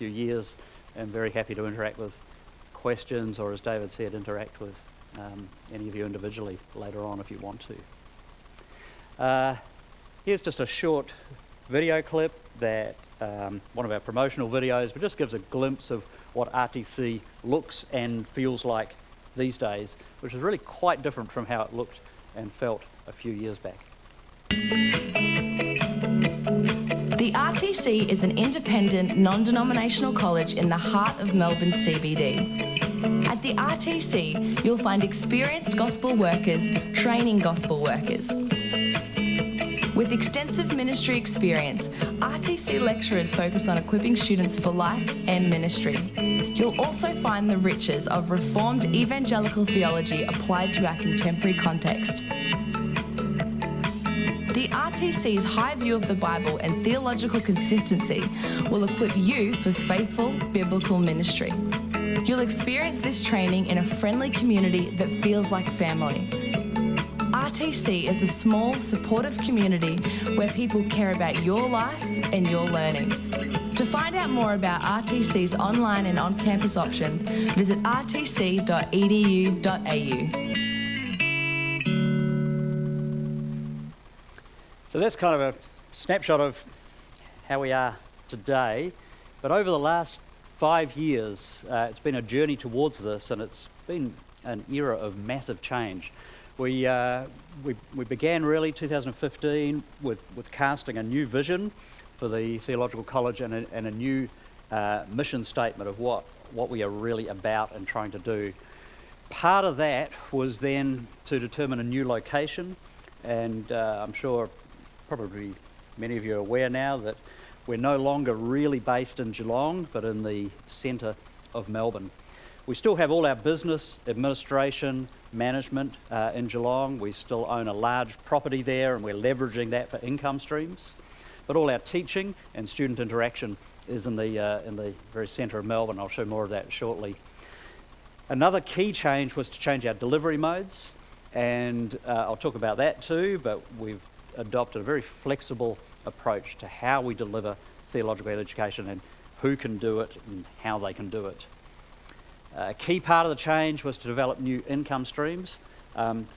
few years, and very happy to interact with questions, or as David said, interact with any of you individually later on if you want to. Here's just a short video clip that one of our promotional videos, but just gives a glimpse of what RTC looks and feels like these days, which is really quite different from how it looked and felt a few years back. The RTC is an independent, non-denominational college in the heart of Melbourne CBD. At the RTC, you'll find experienced gospel workers training gospel workers. With extensive ministry experience, RTC lecturers focus on equipping students for life and ministry. You'll also find the riches of Reformed evangelical theology applied to our contemporary context. The RTC's high view of the Bible and theological consistency will equip you for faithful biblical ministry. You'll experience this training in a friendly community that feels like family. RTC is a small, supportive community where people care about your life and your learning. To find out more about RTC's online and on-campus options, visit rtc.edu.au. So that's kind of a snapshot of how we are today. But over the last 5 years, it's been a journey towards this, and it's been an era of massive change. We began really 2015 with casting a new vision for the Theological College and a new mission statement of what we are really about and trying to do. Part of that was then to determine a new location, and I'm sure probably many of you are aware now that we're no longer really based in Geelong, but in the centre of Melbourne. We still have all our business, administration, management in Geelong. We still own a large property there, and we're leveraging that for income streams. But all our teaching and student interaction is in the very centre of Melbourne. I'll show more of that shortly. Another key change was to change our delivery modes, and I'll talk about that too, but we've adopted a very flexible approach to how we deliver theological education and who can do it and how they can do it. A key part of the change was to develop new income streams.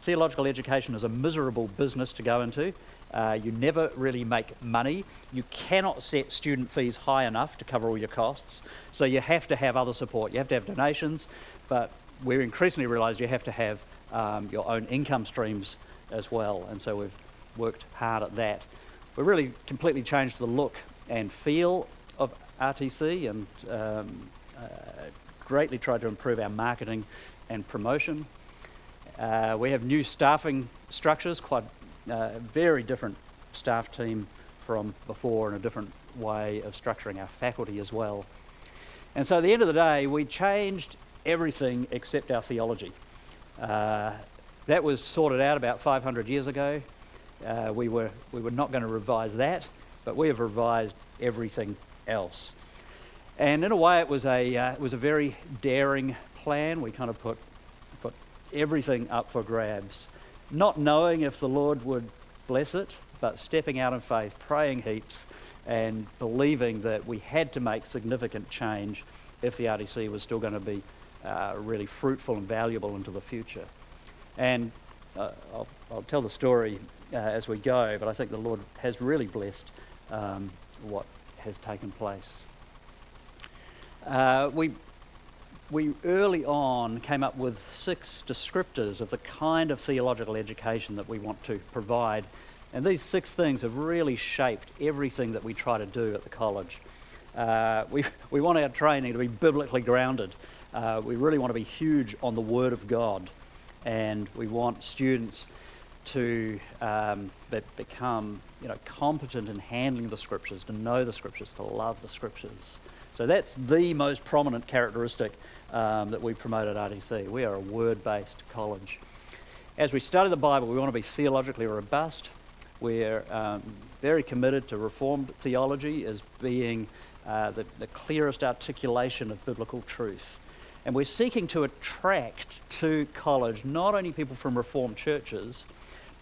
Theological education is a miserable business to go into. You never really make money. You cannot set student fees high enough to cover all your costs, so you have to have other support. You have to have donations, but we're increasingly realised you have to have your own income streams as well, and so we've worked hard at that. We've really completely changed the look and feel of RTC, and greatly tried to improve our marketing and promotion. We have new staffing structures, quite very different staff team from before, and a different way of structuring our faculty as well. And so at the end of the day, we changed everything except our theology. That was sorted out about 500 years ago. We were not going to revise that, but we have revised everything else. And in a way, it was a very daring plan. We kind of put everything up for grabs, not knowing if the Lord would bless it, but stepping out in faith, praying heaps, and believing that we had to make significant change if the RTC was still going to be really fruitful and valuable into the future. And I'll tell the story as we go, but I think the Lord has really blessed what has taken place. We early on came up with 6 descriptors of the kind of theological education that we want to provide, and these 6 things have really shaped everything that we try to do at the college. We want our training to be biblically grounded. We really want to be huge on the Word of God, and we want students to become competent in handling the Scriptures, to know the Scriptures, to love the Scriptures. So that's the most prominent characteristic that we promote at RTC. We are a word-based college. As we study the Bible, we want to be theologically robust. We're very committed to Reformed theology as being the clearest articulation of biblical truth. And we're seeking to attract to college not only people from Reformed churches,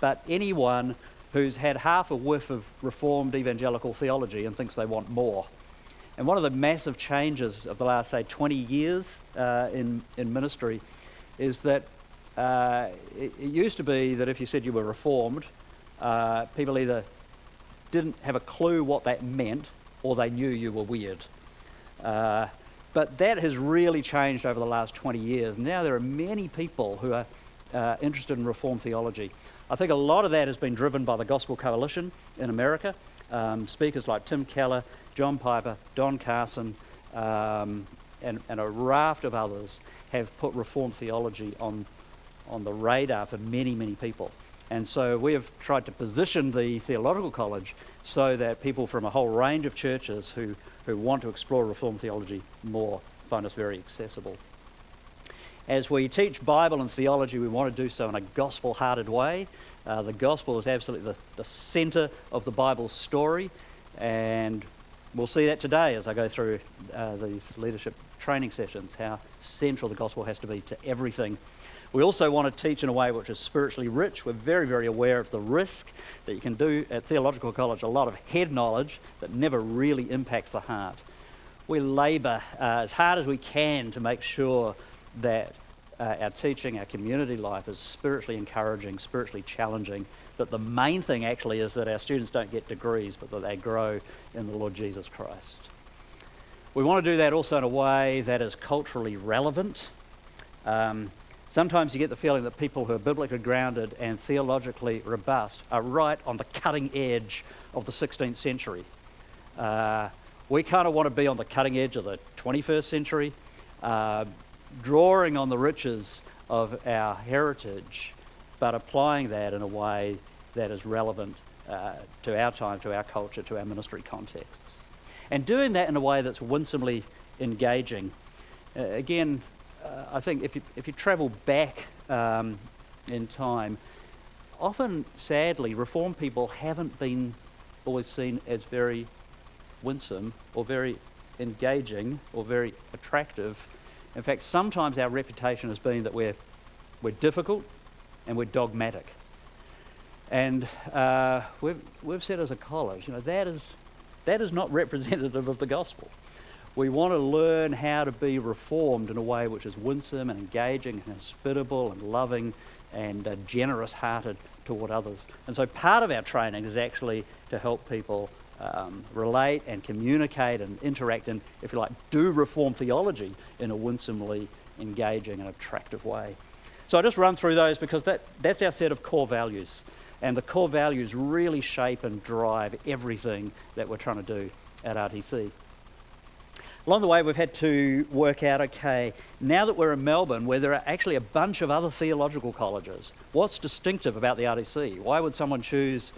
but anyone who's had half a whiff of Reformed evangelical theology and thinks they want more. And one of the massive changes of the last, say, 20 years in ministry is that it used to be that if you said you were Reformed, people either didn't have a clue what that meant or they knew you were weird. But that has really changed over the last 20 years. Now there are many people who are interested in Reformed theology. I think a lot of that has been driven by the Gospel Coalition in America. Speakers like Tim Keller, John Piper, Don Carson, and a raft of others have put Reformed theology on the radar for many, many people. And so we have tried to position the Theological College so that people from a whole range of churches who want to explore Reformed theology more find us very accessible. As we teach Bible and theology, we want to do so in a gospel-hearted way. The gospel is absolutely the centre of the Bible's story, and we'll see that today as I go through these leadership training sessions, how central the gospel has to be to everything. We also want to teach in a way which is spiritually rich. We're very, very aware of the risk that you can do at Theological College, a lot of head knowledge that never really impacts the heart. We labour as hard as we can to make sure that our teaching, our community life is spiritually encouraging, spiritually challenging, that the main thing actually is that our students don't get degrees, but that they grow in the Lord Jesus Christ. We want to do that also in a way that is culturally relevant. Sometimes you get the feeling that people who are biblically grounded and theologically robust are right on the cutting edge of the 16th century. We kind of want to be on the cutting edge of the 21st century, drawing on the riches of our heritage, but applying that in a way that is relevant to our time, to our culture, to our ministry contexts. And doing that in a way that's winsomely engaging. Again, I think if you travel back in time, often, sadly, Reformed people haven't been always seen as very winsome or very engaging or very attractive. In fact, sometimes our reputation has been that we're difficult and we're dogmatic. And we've said as a college, that is not representative of the gospel. We want to learn how to be reformed in a way which is winsome and engaging and hospitable and loving and generous-hearted toward others. And so part of our training is actually to help people relate and communicate and interact and, if you like, do Reformed theology in a winsomely engaging and attractive way. So I just run through those because that's our set of core values. And the core values really shape and drive everything that we're trying to do at RTC. Along the way, we've had to work out, okay, now that we're in Melbourne, where there are actually a bunch of other theological colleges, what's distinctive about the RTC? Why would someone choose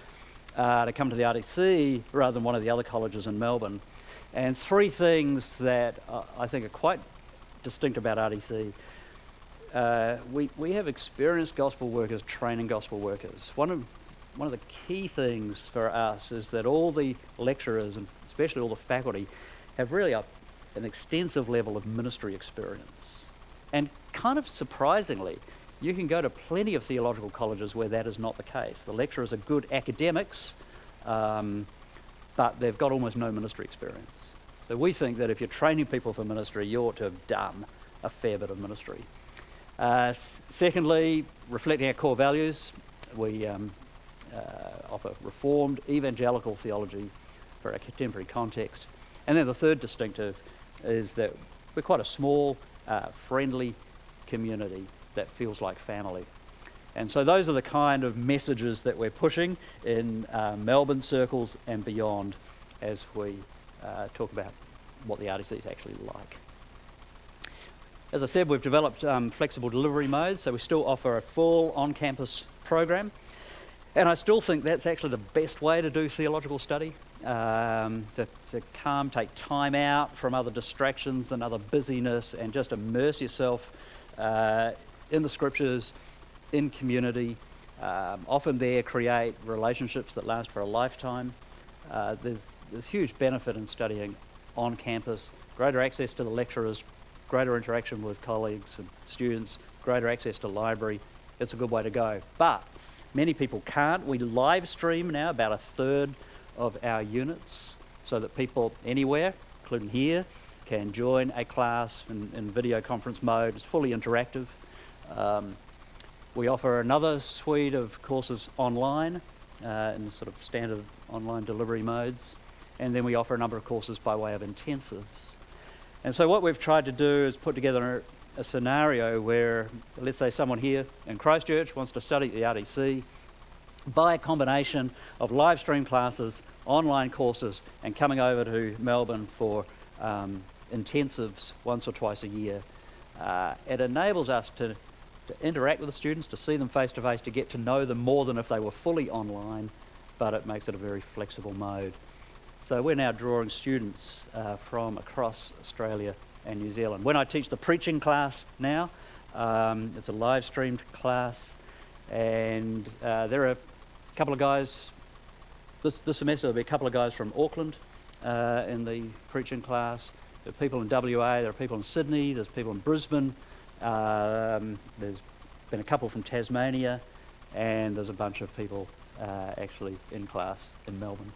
to come to the RTC rather than one of the other colleges in Melbourne? And three things that I think are quite distinct about RTC. We have experienced gospel workers training gospel workers. One of the key things for us is that all the lecturers, and especially all the faculty, have really an extensive level of ministry experience. And kind of surprisingly, you can go to plenty of theological colleges where that is not the case. The lecturers are good academics, but they've got almost no ministry experience. So we think that if you're training people for ministry, you ought to have done a fair bit of ministry. Secondly, reflecting our core values, we offer Reformed evangelical theology for our contemporary context. And then the third distinctive is that we're quite a small, friendly community that feels like family. And so those are the kind of messages that we're pushing in Melbourne circles and beyond as we talk about what the RTC is actually like. As I said, we've developed flexible delivery modes, so we still offer a full on-campus program. And I still think that's actually the best way to do theological study, to come, take time out from other distractions and other busyness and just immerse yourself in the scriptures, in community. Often there create relationships that last for a lifetime. There's huge benefit in studying on campus, greater access to the lecturers, greater interaction with colleagues and students, greater access to library. It's a good way to go. But many people can't. We live stream now about a third of our units so that people anywhere, including here, can join a class in video conference mode. It's fully interactive. We offer another suite of courses online in sort of standard online delivery modes. And then we offer a number of courses by way of intensives. And so what we've tried to do is put together a scenario where, let's say someone here in Christchurch wants to study at the RTC, by a combination of live stream classes, online courses, and coming over to Melbourne for intensives once or twice a year. It enables us to interact with the students, to see them face to face, to get to know them more than if they were fully online, but it makes it a very flexible mode. So we're now drawing students from across Australia and New Zealand. When I teach the preaching class now, it's a live streamed class, and there are a couple of guys, this semester there'll be a couple of guys from Auckland in the preaching class. There are people in WA, there are people in Sydney, there's people in Brisbane, there's been a couple from Tasmania, and there's a bunch of people actually in class in Melbourne.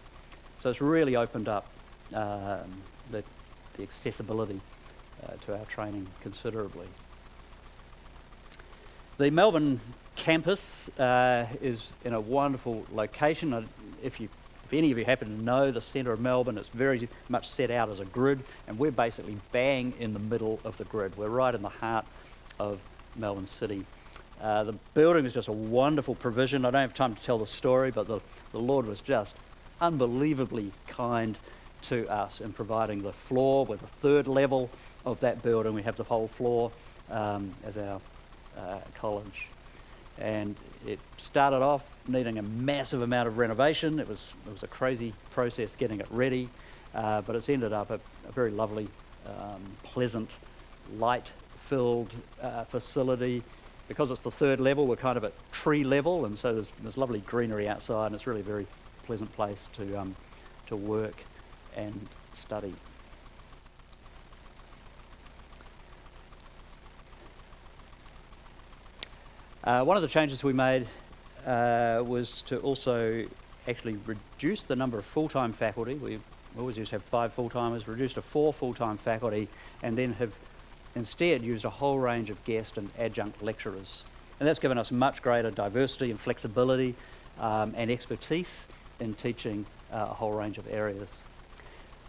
So it's really opened up the accessibility to our training considerably. The Melbourne campus is in a wonderful location. If any of you happen to know the centre of Melbourne, it's very much set out as a grid, and we're basically bang in the middle of the grid. We're right in the heart of Melbourne City. The building is just a wonderful provision. I don't have time to tell the story, but the Lord was just unbelievably kind to us in providing the floor with the third level of that building. We have the whole floor as our college. And it started off needing a massive amount of renovation. It was a crazy process getting it ready, but it's ended up a very lovely, pleasant, light-filled facility. Because it's the third level, we're kind of at tree level, and so there's lovely greenery outside, and it's really a very pleasant place to work and study. One of the changes we made was to also actually reduce the number of full-time faculty. We always used to have 5 full-timers, reduced to 4 full-time faculty, and then have instead used a whole range of guest and adjunct lecturers. And that's given us much greater diversity and flexibility and expertise in teaching a whole range of areas.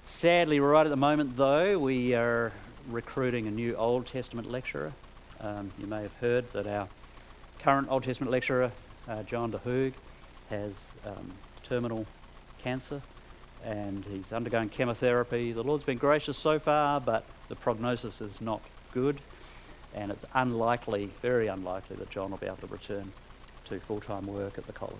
Sadly, right at the moment though, we are recruiting a new Old Testament lecturer. You may have heard that our current Old Testament lecturer, John DeHoog, has terminal cancer, and he's undergoing chemotherapy. The Lord's been gracious so far, but the prognosis is not good, and it's unlikely, very unlikely, that John will be able to return to full-time work at the college.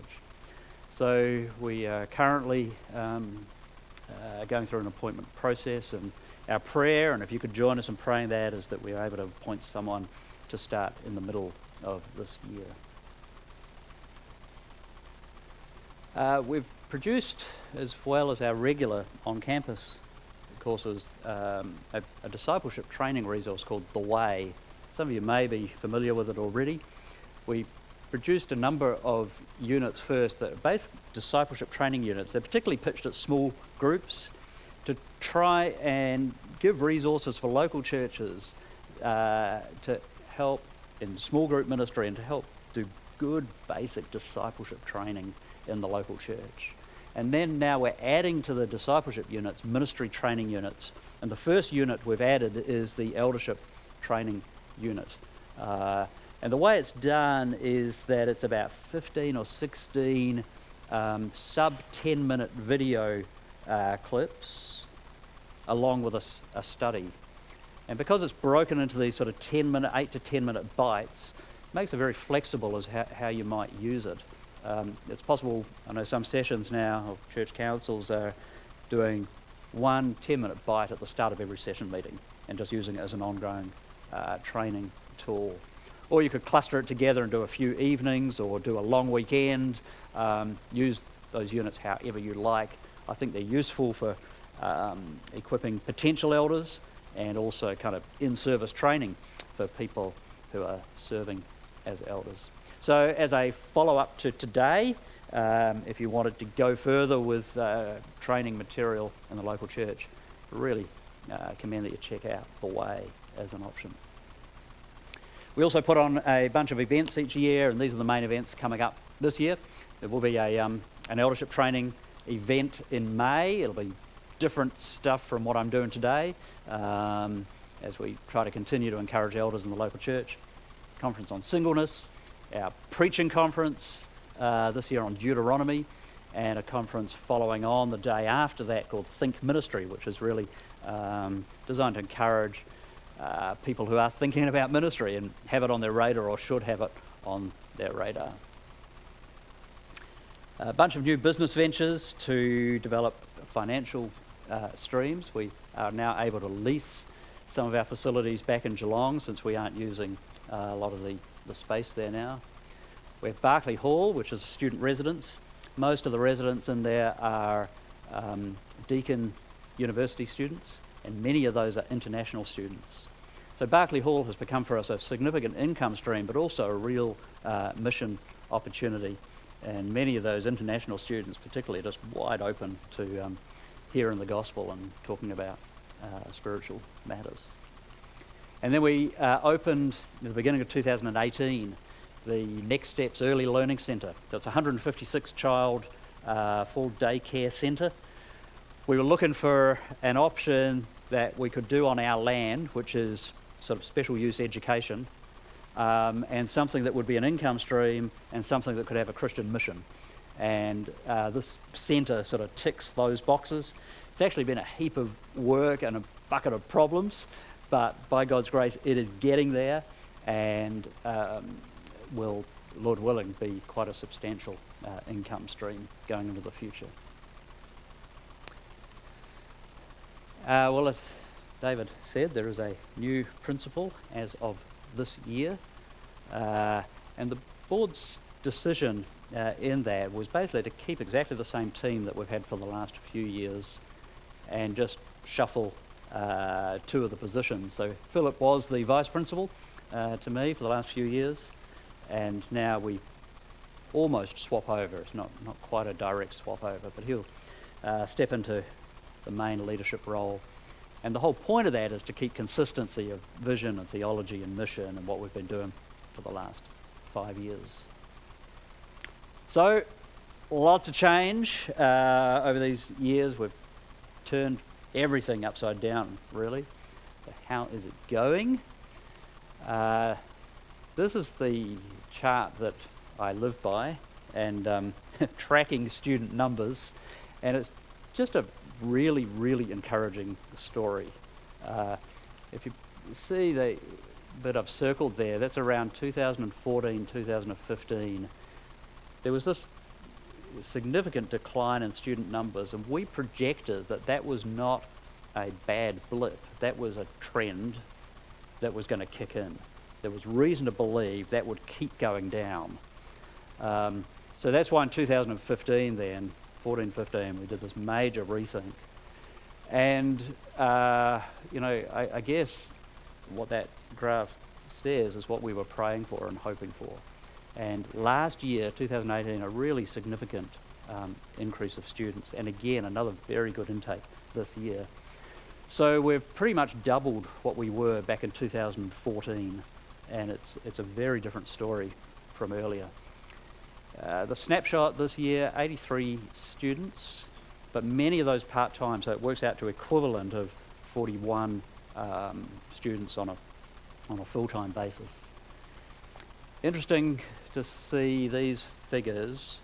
So we are currently going through an appointment process, and our prayer, and if you could join us in praying that, is that we are able to appoint someone to start in the middle of this year. We've produced, as well as our regular on-campus courses, a discipleship training resource called The Way. Some of you may be familiar with it already. We produced a number of units first that are basic discipleship training units. They're particularly pitched at small groups to try and give resources for local churches to help in small group ministry and to help do good basic discipleship training in the local church. And then now we're adding to the discipleship units ministry training units. And the first unit we've added is the Eldership training unit. And the way it's done is that it's about 15 or 16 sub 10-minute video clips along with a study. And because it's broken into these sort of 8 to 10 minute bites, it makes it very flexible as how you might use it. It's possible, I know some sessions now of church councils are doing 1 10-minute bite at the start of every session meeting and just using it as an ongoing training tool. Or you could cluster it together and do a few evenings or do a long weekend, use those units however you like. I think they're useful for equipping potential elders and also kind of in-service training for people who are serving as elders. So as a follow-up to today, if you wanted to go further with training material in the local church, really commend that you check out The Way as an option. We also put on a bunch of events each year, and these are the main events coming up this year. There will be an eldership training event in May. It'll be different stuff from what I'm doing today, as we try to continue to encourage elders in the local church. Conference on singleness, our preaching conference this year on Deuteronomy, and a conference following on the day after that called Think Ministry, which is really designed to encourage people who are thinking about ministry and have it on their radar, or should have it on their radar. A bunch of new business ventures to develop financial streams. We are now able to lease some of our facilities back in Geelong, since we aren't using a lot of the space there now. We have Berkeley Hall, which is a student residence. Most of the residents in there are Deakin University students, and many of those are international students. So Berkeley Hall has become for us a significant income stream, but also a real mission opportunity. And many of those international students particularly are just wide open to hearing the gospel and talking about spiritual matters. And then we opened, at the beginning of 2018, the Next Steps Early Learning Centre. So it's a 156 child full daycare centre. We were looking for an option that we could do on our land, which is sort of special use education, and something that would be an income stream and something that could have a Christian mission. And this centre sort of ticks those boxes. It's actually been a heap of work and a bucket of problems, but by God's grace it is getting there, and will, Lord willing, be quite a substantial income stream going into the future. Well, as David said, there is a new principal as of this year, and the board's decision in that was basically to keep exactly the same team that we've had for the last few years and just shuffle two of the positions. So Philip was the vice principal to me for the last few years, and now we almost swap over. It's not quite a direct swap over, but he'll step into the main leadership role. And the whole point of that is to keep consistency of vision and theology and mission and what we've been doing for the last 5 years. So, lots of change over these years. We've turned everything upside down, really. So how is it going? This is the chart that I live by, and tracking student numbers, and it's just a really, really encouraging story. If you see the bit I've circled there, that's around 2014, 2015. There was this significant decline in student numbers, and we projected that that was not a bad blip. That was a trend that was going to kick in. There was reason to believe that would keep going down. So that's why in 2015 then, 14-15, we did this major rethink. And, I guess what that graph says is what we were praying for and hoping for. And last year, 2018, a really significant increase of students, and again, another very good intake this year. So we've pretty much doubled what we were back in 2014, and it's a very different story from earlier. The snapshot this year, 83 students, but many of those part-time, so it works out to equivalent of 41 students on a full-time basis. Interesting to see these figures,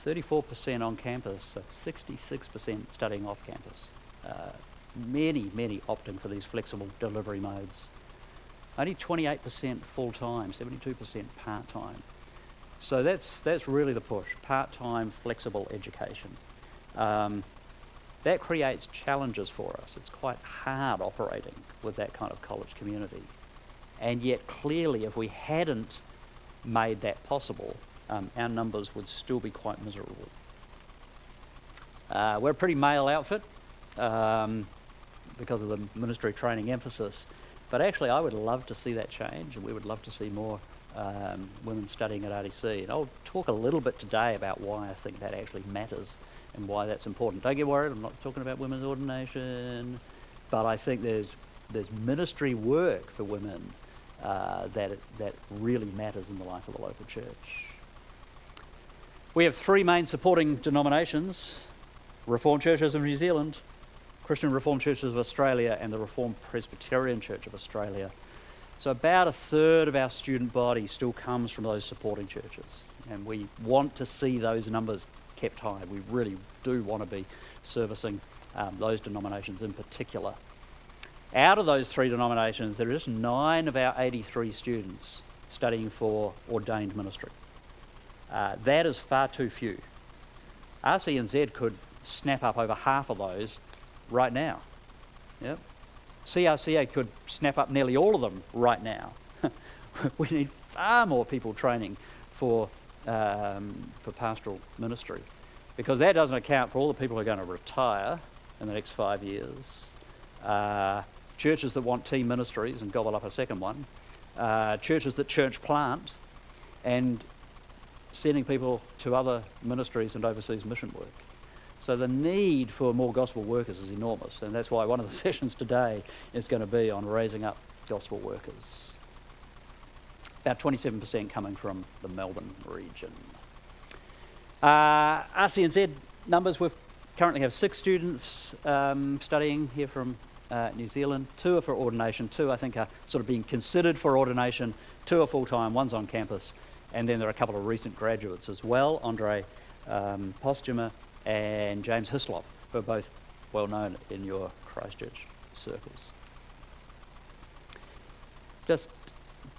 34% on campus, so 66% studying off campus. Many opting for these flexible delivery modes. Only 28% full-time, 72% part-time. So that's really the push, part-time flexible education. That creates challenges for us. It's quite hard operating with that kind of college community. And yet clearly if we hadn't made that possible, our numbers would still be quite miserable. We're a pretty male outfit because of the ministry training emphasis, but actually I would love to see that change, and we would love to see more women studying at RTC. And I'll talk a little bit today about why I think that actually matters and why that's important. Don't get worried, I'm not talking about women's ordination. but I think there's ministry work for women that really matters in the life of the local church. We have three main supporting denominations: Reformed Churches of New Zealand, Christian Reformed Churches of Australia, and the Reformed Presbyterian Church of Australia. So about a third of our student body still comes from those supporting churches, and we want to see those numbers kept high. We really do want to be servicing those denominations in particular. Out of those three denominations, there are just 9 of our 83 students studying for ordained ministry. That is far too few. RC and Z could snap up over half of those right now. Yep. CRCA could snap up nearly all of them right now. We need far more people training for pastoral ministry, because that doesn't account for all the people who are going to retire in the next 5 years, churches that want team ministries and gobble up a second one, churches that church plant, and sending people to other ministries and overseas mission work. So the need for more gospel workers is enormous, and that's why one of the sessions today is going to be on raising up gospel workers. About 27% coming from the Melbourne region. RCNZ numbers, we currently have 6 students studying here from New Zealand. 2 are for ordination, 2 I think are sort of being considered for ordination, 2 are full-time, 1's on campus, and then there are a couple of recent graduates as well, Andre Postuma and James Hislop, who are both well known in your Christchurch circles. Just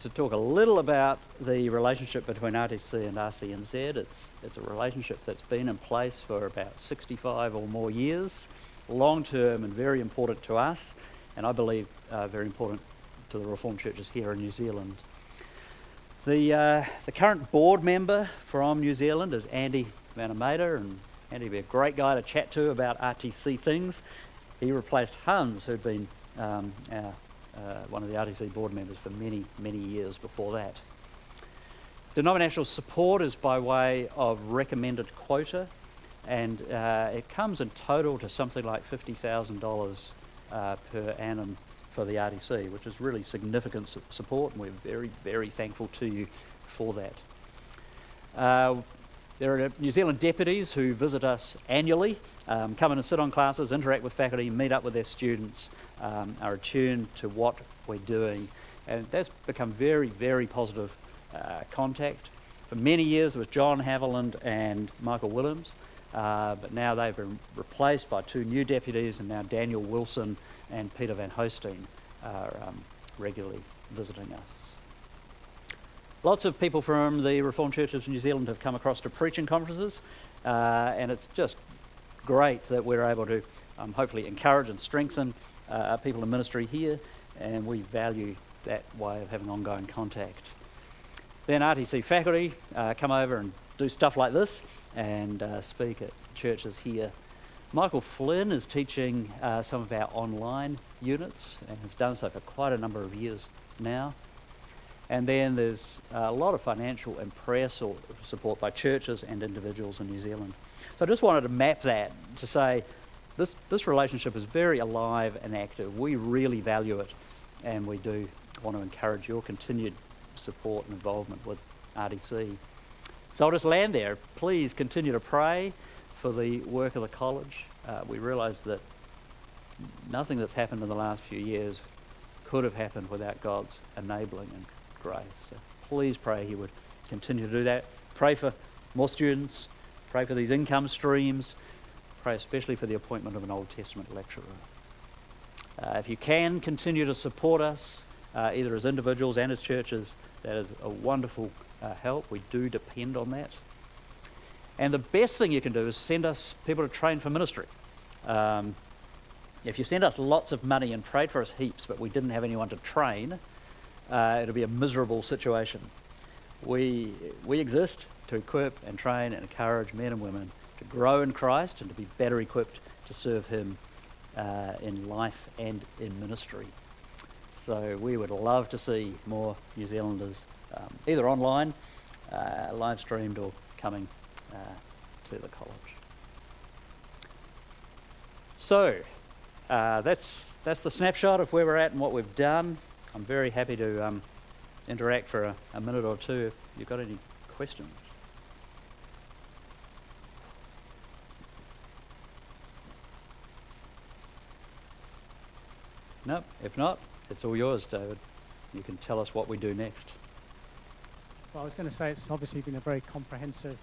to talk a little about the relationship between RTC and RCNZ, it's a relationship that's been in place for about 65 or more years, long term and very important to us, and I believe very important to the Reformed churches here in New Zealand. The current board member from New Zealand is Andy Vanameda, and Andy would be a great guy to chat to about RTC things. He replaced Hans, who'd been one of the RTC board members for many, many years before that. Denominational support is by way of recommended quota, and it comes in total to something like $50,000 per annum for the RTC, which is really significant support, and we're very, very thankful to you for that. There are New Zealand deputies who visit us annually, come in and sit on classes, interact with faculty, meet up with their students, are attuned to what we're doing, and that's become very, very positive contact. For many years it was John Haviland and Michael Williams, but now they've been replaced by 2 new deputies, and now Daniel Wilson and Peter Van Hosteen are regularly visiting us. Lots of people from the Reformed Churches of New Zealand have come across to preaching conferences, and it's just great that we're able to hopefully encourage and strengthen people in ministry here, and we value that way of having ongoing contact. Then RTC faculty come over and do stuff like this and speak at churches here. Michael Flynn is teaching some of our online units and has done so for quite a number of years now. And then there's a lot of financial and prayer support by churches and individuals in New Zealand. So I just wanted to map that to say this relationship is very alive and active. We really value it, and we do want to encourage your continued support and involvement with RTC. So I'll just land there. Please continue to pray for the work of the college. We realise that nothing that's happened in the last few years could have happened without God's enabling and grace. So please pray He would continue to do that. Pray for more students. Pray for these income streams. Pray especially for the appointment of an Old Testament lecturer. If you can continue to support us, either as individuals and as churches, that is a wonderful help. We do depend on that. And the best thing you can do is send us people to train for ministry. If you send us lots of money and prayed for us heaps, but we didn't have anyone to train, it'll be a miserable situation. We exist to equip and train and encourage men and women to grow in Christ and to be better equipped to serve Him in life and in ministry. So we would love to see more New Zealanders either online, live streamed, or coming to the college. So that's the snapshot of where we're at and what we've done. I'm very happy to interact for a minute or two if you've got any questions. No, if not, it's all yours, David. You can tell us what we do next. Well, I was going to say it's obviously been a very comprehensive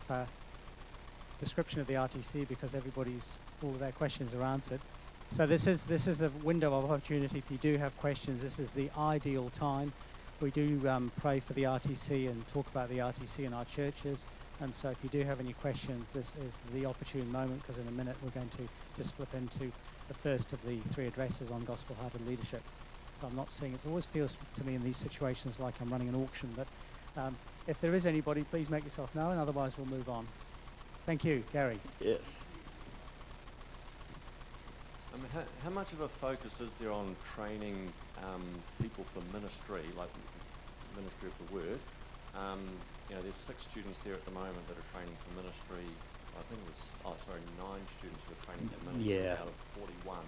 description of the RTC because all of their questions are answered. So this is a window of opportunity. If you do have questions, this is the ideal time. We do pray for the RTC and talk about the RTC in our churches. And so if you do have any questions, this is the opportune moment, because in a minute we're going to just flip into the first of the 3 addresses on gospel-hearted leadership. So I'm not saying, it always feels to me in these situations like I'm running an auction, but if there is anybody, please make yourself known, otherwise we'll move on. Thank you, Gary. Yes. How much of a focus is there on training people for ministry, like ministry of the word? There's 6 students there at the moment that are training for ministry. I think it was, 9 students who are training for ministry out of 41.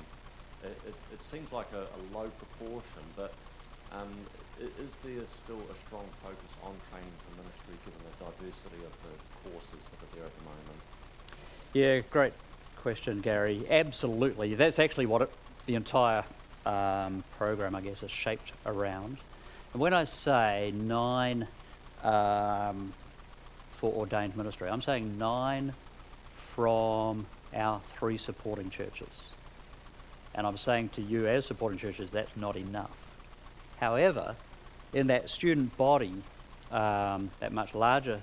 It seems like a low proportion, but is there still a strong focus on training for ministry given the diversity of the courses that are there at the moment? Yeah, great question, Gary. Absolutely. That's actually what the entire program, I guess, is shaped around. And when I say 9 for ordained ministry, I'm saying 9 from our 3 supporting churches. And I'm saying to you as supporting churches, that's not enough. However, in that student body, that much larger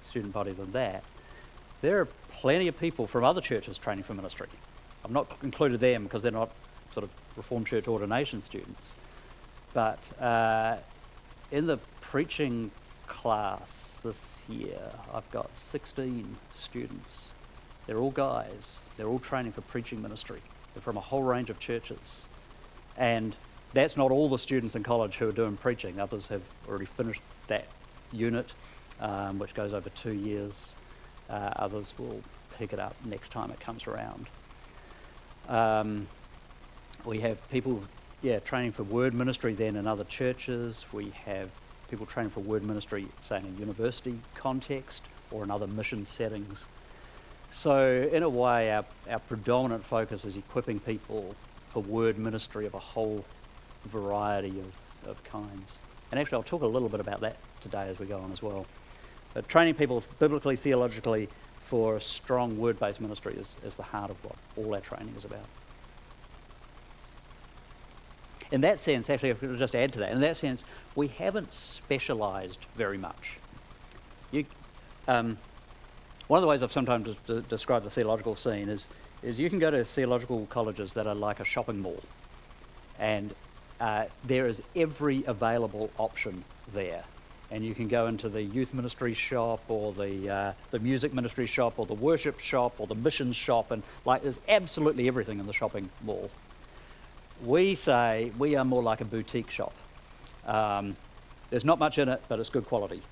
student body than that, there are plenty of people from other churches training for ministry. I've not included them because they're not sort of Reformed Church ordination students. But in the preaching class this year, I've got 16 students. They're all guys. They're all training for preaching ministry. They're from a whole range of churches. And that's not all the students in college who are doing preaching. Others have already finished that unit, which goes over 2 years. Others will pick it up next time it comes around. We have people, training for word ministry then in other churches. We have people training for word ministry, say in a university context or in other mission settings. So in a way, our predominant focus is equipping people for word ministry of a whole variety of kinds. And actually, I'll talk a little bit about that today as we go on as well. But training people biblically, theologically for a strong word-based ministry is the heart of what all our training is about. In that sense, actually, if I could just add to that, in that sense, we haven't specialised very much. One of the ways I've sometimes described the theological scene is you can go to theological colleges that are like a shopping mall, and there is every available option there. And you can go into the youth ministry shop or the music ministry shop or the worship shop or the missions shop, and there's absolutely everything in the shopping mall. We say we are more like a boutique shop. There's not much in it, but it's good quality.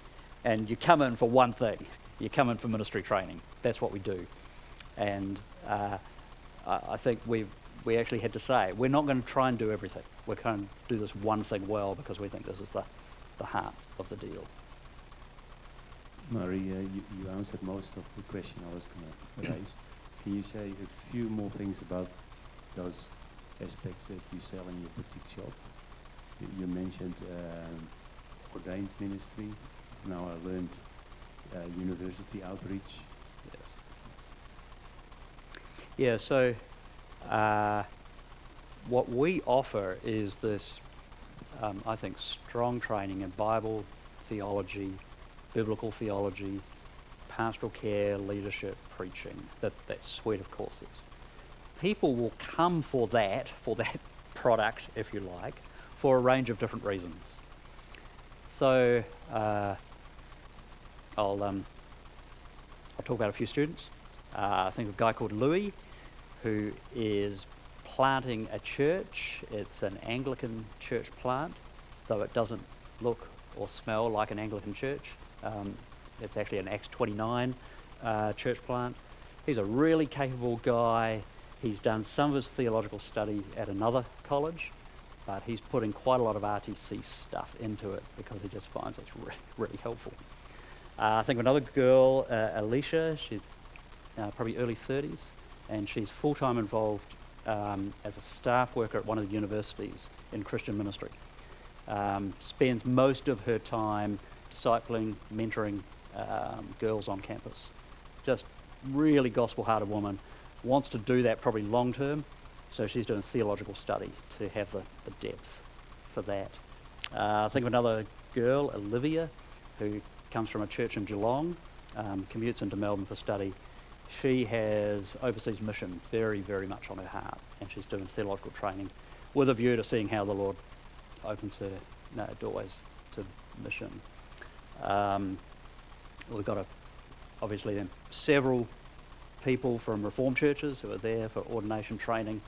And you come in for one thing. You come in for ministry training. That's what we do. And I think we actually had to say, we're not going to try and do everything. We're going to do this one thing well because we think this is the heart of the deal. Murray, you answered most of the question I was going to raise. Can you say a few more things about those aspects that you sell in your boutique shop? You mentioned ordained ministry. Now I learned university outreach. Yes. Yeah, so what we offer is this, I think, strong training in Bible, theology, biblical theology, pastoral care, leadership, preaching, that suite of courses. People will come for that product, if you like, for a range of different reasons. So I'll talk about a few students. I think of a guy called Louis, who is planting a church. It's an Anglican church plant, though it doesn't look or smell like an Anglican church. It's actually an Acts 29 church plant. He's a really capable guy. He's done some of his theological study at another college, but he's putting quite a lot of RTC stuff into it because he just finds it's really helpful. I think another girl, Alicia, she's probably early 30s, and she's full-time involved as a staff worker at one of the universities in Christian ministry. Spends most of her time discipling, mentoring girls on campus. Just really gospel-hearted woman. Wants to do that probably long-term, so she's doing theological study to have the depth for that. I think of another girl, Olivia, who comes from a church in Geelong, commutes into Melbourne for study. She has overseas mission very, very much on her heart, and she's doing theological training with a view to seeing how the Lord opens her doorways to mission. We've got obviously then several people from Reformed churches who are there for ordination training.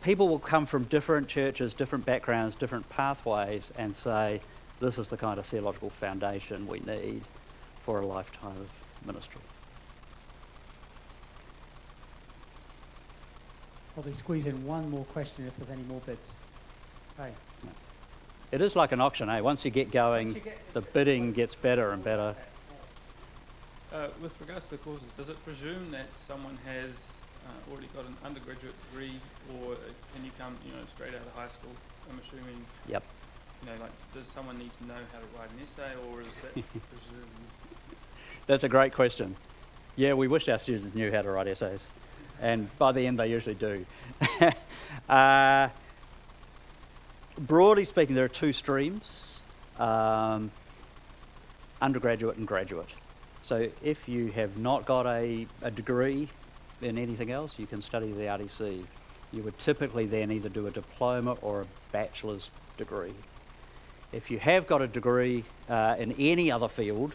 People will come from different churches, different backgrounds, different pathways, and say, this is the kind of theological foundation we need for a lifetime of ministry. Probably squeeze in one more question if there's any more bids. Hey. It is like an auction, eh? Once you get going, the bidding gets better and better. With regards to the courses, does it presume that someone has already got an undergraduate degree, or can you come, straight out of high school? I'm assuming. Yep. Does someone need to know how to write an essay, or is that presumed? That's a great question. Yeah, we wish our students knew how to write essays, and by the end they usually do. Broadly speaking, there are two streams, undergraduate and graduate. So if you have not got a degree in anything else, you can study the RTC. You would typically then either do a diploma or a bachelor's degree. If you have got a degree in any other field,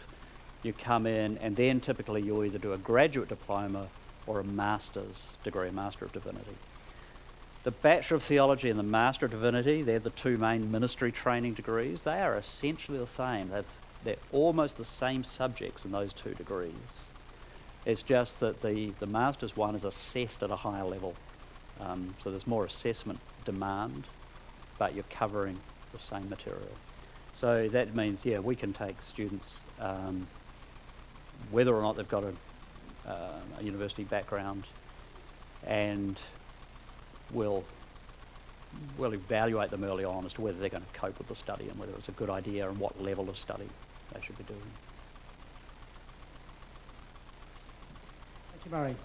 you come in and then typically you'll either do a graduate diploma or a master's degree, a Master of Divinity. The Bachelor of Theology and the Master of Divinity, they're the two main ministry training degrees. They are essentially the same. They're almost the same subjects in those two degrees. It's just that the master's one is assessed at a higher level. So there's more assessment demand, but you're covering the same material. So that means, we can take students, whether or not they've got a university background, and we'll evaluate them early on as to whether they're going to cope with the study and whether it's a good idea and what level of study they should be doing. Thank you, Murray.